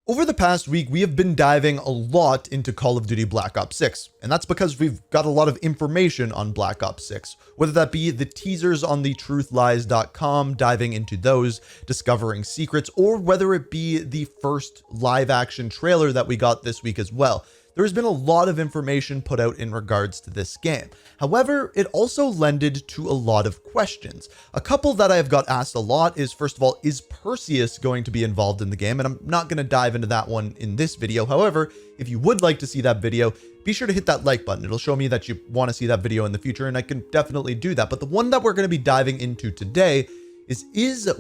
Over the past week, we have been diving a lot into Call of Duty Black Ops 6, and that's because we've got a lot of information on Black Ops 6, whether that be the teasers on the truthlies.com, diving into those, discovering secrets, or whether it be the first live action trailer that we got this week as well. There's been a lot of information put out in regards to this game. However, it also lended to a lot of questions. A couple that I've got asked a lot is, first of all, is Perseus going to be involved in the game? And I'm not going to dive into that one in this video. However, if you would like to see that video, be sure to hit that like button. It'll show me that you want to see that video in the future, and I can definitely do that. But the one that we're going to be diving into today is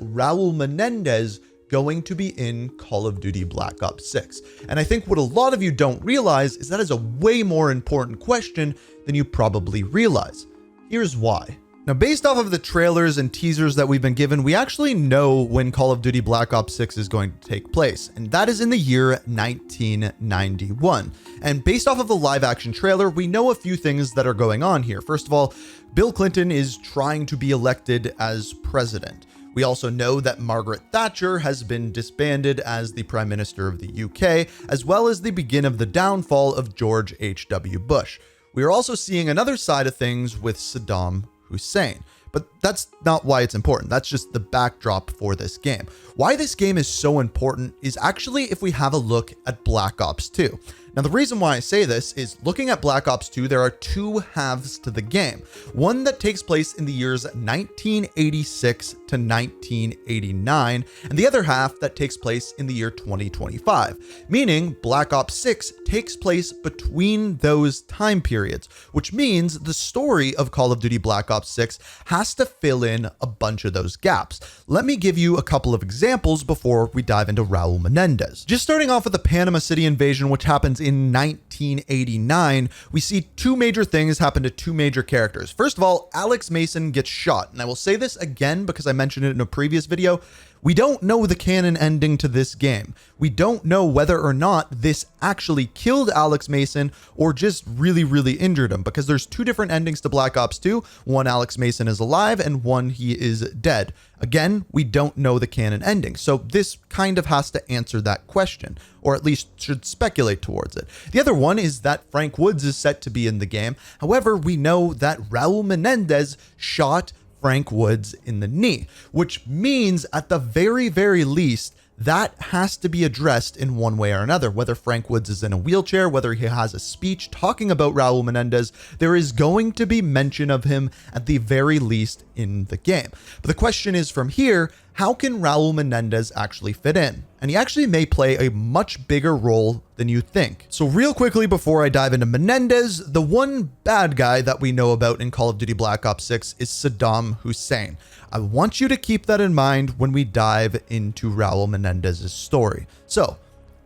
Raul Menendez going to be in Call of Duty Black Ops 6? And I think what a lot of you don't realize is that is a way more important question than you probably realize. Here's why. Now, based off of the trailers and teasers that we've been given, we actually know when Call of Duty Black Ops 6 is going to take place, and that is in the year 1991. And based off of the live action trailer, we know a few things that are going on here. First of all, Bill Clinton is trying to be elected as president. We also know that Margaret Thatcher has been disbanded as the Prime Minister of the UK, as well as the beginning of the downfall of George H.W. Bush. We are also seeing another side of things with Saddam Hussein. But that's not why it's important. That's just the backdrop for this game. Why this game is so important is actually if we have a look at Black Ops 2. Now, the reason why I say this is looking at Black Ops 2, there are two halves to the game. One that takes place in the years 1986 to 1989, and the other half that takes place in the year 2025, meaning Black Ops 6 takes place between those time periods, which means the story of Call of Duty Black Ops 6 has to fill in a bunch of those gaps. Let me give you a couple of examples before we dive into Raul Menendez. Just starting off with the Panama City invasion, which happens in 1989, we see two major things happen to two major characters. First of all, Alex Mason gets shot, and I will say this again because I mentioned it in a previous video. We don't know the canon ending to this game. We don't know whether or not this actually killed Alex Mason or just really injured him, because there's two different endings to Black Ops 2. One, Alex Mason is alive, and one, he is dead. Again, we don't know the canon ending, so this kind of has to answer that question, or at least should speculate towards it. The other one is that Frank Woods is set to be in the game. However, we know that Raul Menendez shot Frank Woods in the knee, which means at the very least, that has to be addressed in one way or another. Whether Frank Woods is in a wheelchair, whether he has a speech talking about Raul Menendez, there is going to be mention of him at the very least in the game. But the question is, from here, how can Raul Menendez actually fit in? And he actually may play a much bigger role than you think. So real quickly before I dive into Menendez, the one bad guy that we know about in Call of Duty Black Ops 6 is Saddam Hussein. I want you to keep that in mind when we dive into Raul Menendez's story. So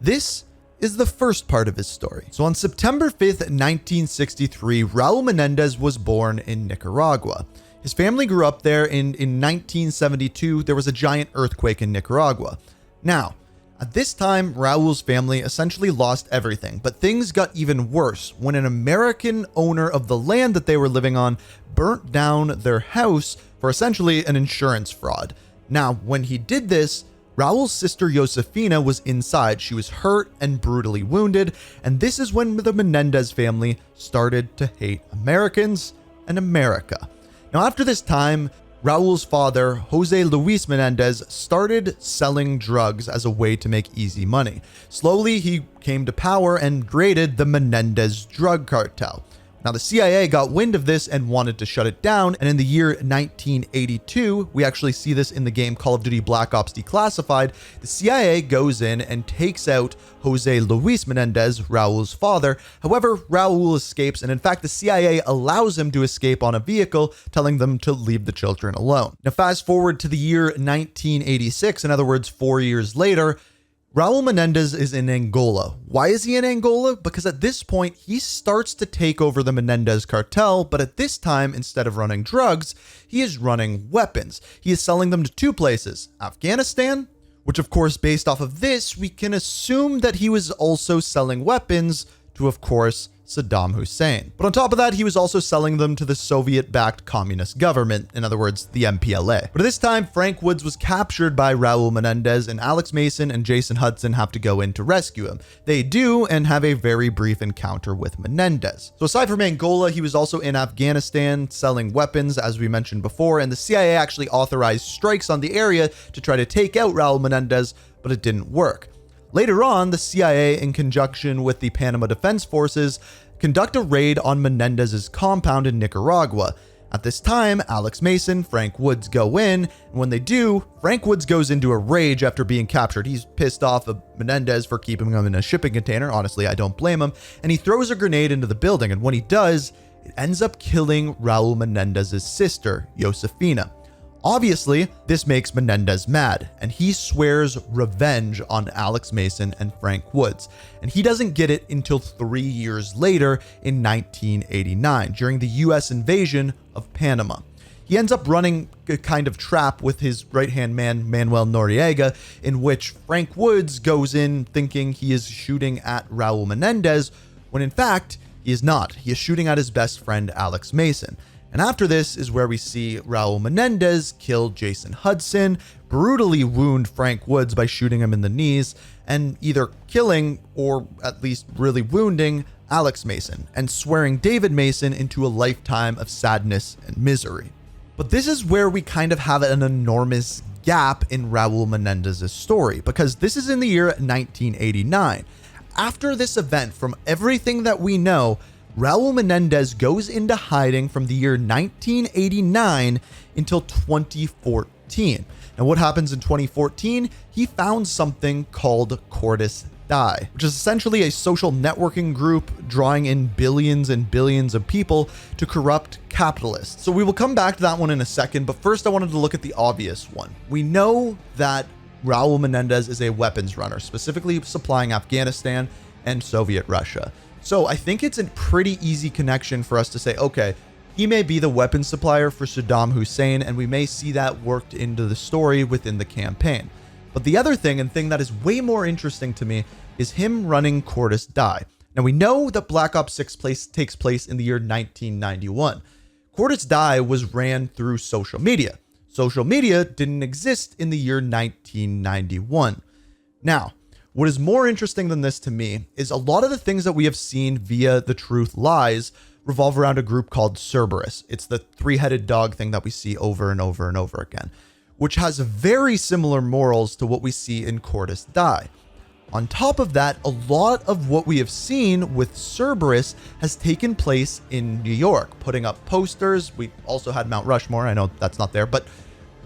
this is the first part of his story. So on September 5th, 1963, Raul Menendez was born in Nicaragua. His family grew up there, and in 1972, there was a giant earthquake in Nicaragua. Now, at this time, Raul's family essentially lost everything, but things got even worse when an American owner of the land that they were living on burnt down their house for essentially an insurance fraud. Now, when he did this, Raul's sister Josefina was inside. She was hurt and brutally wounded, and this is when the Menendez family started to hate Americans and America. Now, after this time, Raul's father, Jose Luis Menendez, started selling drugs as a way to make easy money. Slowly, he came to power and created the Menendez drug cartel. Now, the CIA got wind of this and wanted to shut it down, and in the year 1982, we actually see this in the game Call of Duty Black Ops Declassified, the CIA goes in and takes out Jose Luis Menendez, Raul's father. However, Raul escapes, and in fact, the CIA allows him to escape on a vehicle, telling them to leave the children alone. Now, fast forward to the year 1986, in other words, 4 years later, Raul Menendez is in Angola. Why is he in Angola? Because at this point, he starts to take over the Menendez cartel, but at this time, instead of running drugs, he is running weapons. He is selling them to two places, Afghanistan, which of course, based off of this, we can assume that he was also selling weapons to, of course, Saddam Hussein. But on top of that, he was also selling them to the Soviet-backed communist government, in other words, the MPLA. But at this time, Frank Woods was captured by Raul Menendez, and Alex Mason and Jason Hudson have to go in to rescue him. They do, and have a very brief encounter with Menendez. So aside from Angola, he was also in Afghanistan selling weapons, as we mentioned before, and the CIA actually authorized strikes on the area to try to take out Raul Menendez, but it didn't work. Later on, the CIA, in conjunction with the Panama Defense Forces, conduct a raid on Menendez's compound in Nicaragua. At this time, Alex Mason, Frank Woods go in, and when they do, Frank Woods goes into a rage after being captured. He's pissed off at Menendez for keeping him in a shipping container. Honestly, I don't blame him. And he throws a grenade into the building, and when he does, it ends up killing Raul Menendez's sister, Josefina. Obviously, this makes Menendez mad, and he swears revenge on Alex Mason and Frank Woods. And he doesn't get it until 3 years later in 1989, during the US invasion of Panama. He ends up running a kind of trap with his right-hand man, Manuel Noriega, in which Frank Woods goes in thinking he is shooting at Raul Menendez, when in fact, he is not. He is shooting at his best friend, Alex Mason. And after this is where we see Raul Menendez kill Jason Hudson, brutally wound Frank Woods by shooting him in the knees, and either killing or at least really wounding Alex Mason, and swearing David Mason into a lifetime of sadness and misery. But this is where we kind of have an enormous gap in Raul Menendez's story, because this is in the year 1989. After this event, from everything that we know, Raul Menendez goes into hiding from the year 1989 until 2014. And what happens in 2014? He found something called Cordis Die, which is essentially a social networking group drawing in billions and billions of people to corrupt capitalists. So we will come back to that one in a second, but first I wanted to look at the obvious one. We know that Raul Menendez is a weapons runner, specifically supplying Afghanistan and Soviet Russia. So I think it's a pretty easy connection for us to say, okay, he may be the weapons supplier for Saddam Hussein, and we may see that worked into the story within the campaign. But the other thing, and thing that is way more interesting to me, is him running Cordis Die. Now we know that Black Ops 6 takes place in the year 1991. Cordis Die was ran through social media. Social media didn't exist in the year 1991. Now, what is more interesting than this to me is a lot of the things that we have seen via The Truth Lies revolve around a group called Cerberus. It's the three-headed dog thing that we see over and over and over again, which has very similar morals to what we see in Cordis Die. On top of that, a lot of what we have seen with Cerberus has taken place in New York, putting up posters. We also had Mount Rushmore. I know that's not there, but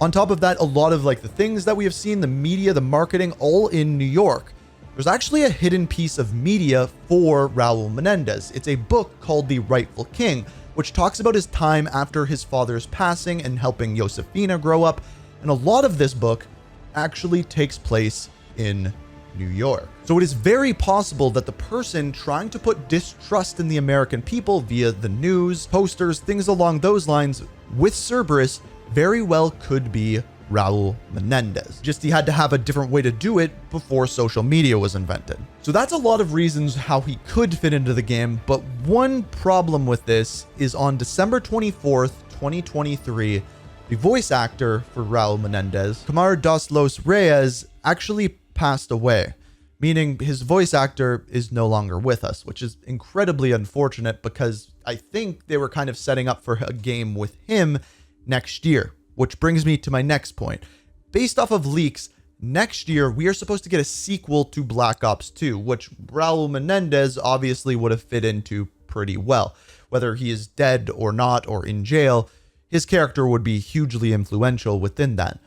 on top of that, a lot of like the things that we have seen, the media, the marketing, all in New York. There's actually a hidden piece of media for Raul Menendez. It's a book called The Rightful King, which talks about his time after his father's passing and helping Josefina grow up. And a lot of this book actually takes place in New York. So it is very possible that the person trying to put distrust in the American people via the news, posters, things along those lines with Cerberus very well could be Raul Menendez. Just he had to have a different way to do it before social media was invented. So that's a lot of reasons how he could fit into the game, but one problem with this is on December 24th, 2023, the voice actor for Raul Menendez, Camar dos Los Reyes, actually passed away, meaning his voice actor is no longer with us, which is incredibly unfortunate because I think they were kind of setting up for a game with him next year. Which brings me to my next point. Based off of leaks, next year we are supposed to get a sequel to Black Ops 2, which Raul Menendez obviously would have fit into pretty well. Whether he is dead or not or in jail, his character would be hugely influential within that.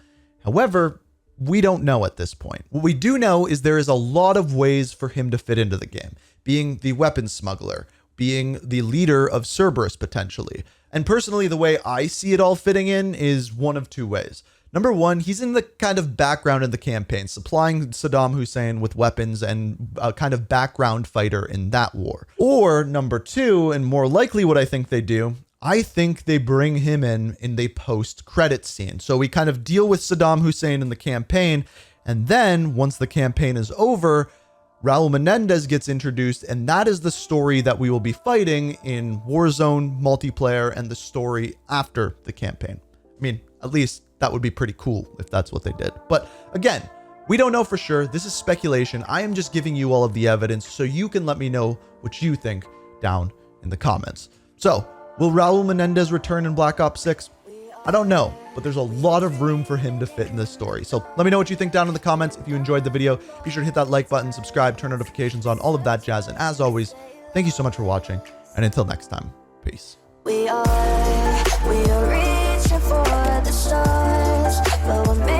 However, we don't know at this point. What we do know is there is a lot of ways for him to fit into the game, being the weapons smuggler, being the leader of Cerberus potentially. And personally, the way I see it all fitting in is one of two ways. Number one, he's in the kind of background in the campaign, supplying Saddam Hussein with weapons and a kind of background fighter in that war. Or number two, and more likely what I think they do, I think they bring him in the post-credit scene. So we kind of deal with Saddam Hussein in the campaign, and then once the campaign is over, Raul Menendez gets introduced, and that is the story that we will be fighting in Warzone multiplayer and the story after the campaign. I mean, at least that would be pretty cool if that's what they did. But again, we don't know for sure. This is speculation. I am just giving you all of the evidence so you can let me know what you think down in the comments. So, will Raul Menendez return in Black Ops 6? I don't know, but there's a lot of room for him to fit in this story. So let me know what you think down in the comments. If you enjoyed the video, be sure to hit that like button, subscribe, turn notifications on, all of that jazz. And as always, thank you so much for watching. And until next time, peace. We are reaching for the stars, but we're